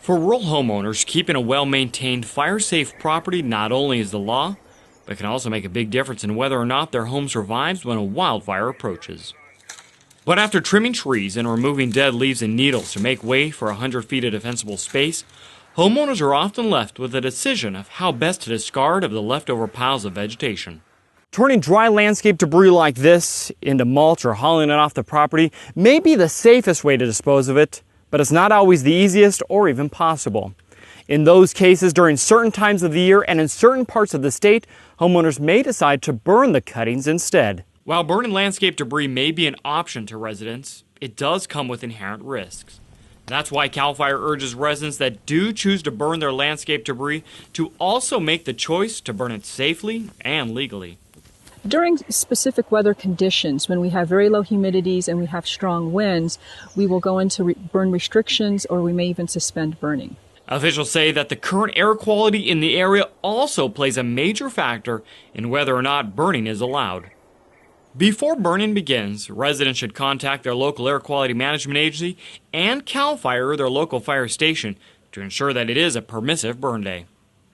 For rural homeowners, keeping a well-maintained, fire-safe property not only is the law, but can also make a big difference in whether or not their home survives when a wildfire approaches. But after trimming trees and removing dead leaves and needles to make way for 100 feet of defensible space, homeowners are often left with a decision of how best to discard of the leftover piles of vegetation. Turning dry landscape debris like this into mulch or hauling it off the property may be the safest way to dispose of it, but it's not always the easiest or even possible. In those cases, during certain times of the year and in certain parts of the state, homeowners may decide to burn the cuttings instead. While burning landscape debris may be an option to residents, it does come with inherent risks. That's why CAL FIRE urges residents that do choose to burn their landscape debris to also make the choice to burn it safely and legally. During specific weather conditions, when we have very low humidities and we have strong winds, we will go into burn restrictions, or we may even suspend burning. Officials say that the current air quality in the area also plays a major factor in whether or not burning is allowed. Before burning begins, residents should contact their local air quality management agency and CAL FIRE, their local fire station, to ensure that it is a permissive burn day.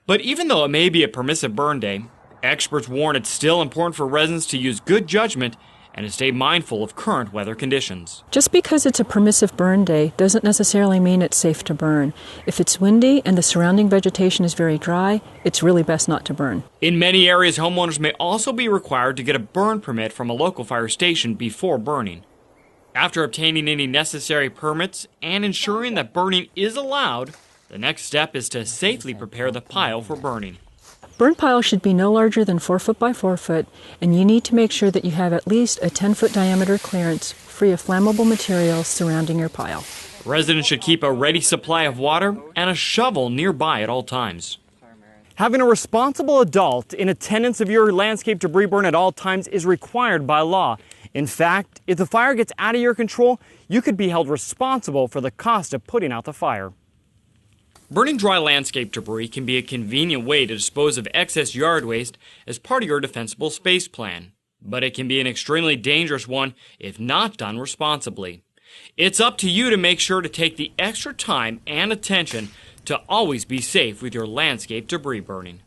But even though it may be a permissive burn day, experts warn it's still important for residents to use good judgment and to stay mindful of current weather conditions. Just because it's a permissive burn day doesn't necessarily mean it's safe to burn. If it's windy and the surrounding vegetation is very dry, it's really best not to burn. In many areas, homeowners may also be required to get a burn permit from a local fire station before burning. After obtaining any necessary permits and ensuring that burning is allowed, the next step is to safely prepare the pile for burning. Burn pile should be no larger than 4 foot by 4 foot, and you need to make sure that you have at least a 10-foot diameter clearance free of flammable materials surrounding your pile. Residents should keep a ready supply of water and a shovel nearby at all times. Having a responsible adult in attendance of your landscape debris burn at all times is required by law. In fact, if the fire gets out of your control, you could be held responsible for the cost of putting out the fire. Burning dry landscape debris can be a convenient way to dispose of excess yard waste as part of your defensible space plan, but it can be an extremely dangerous one if not done responsibly. It's up to you to make sure to take the extra time and attention to always be safe with your landscape debris burning.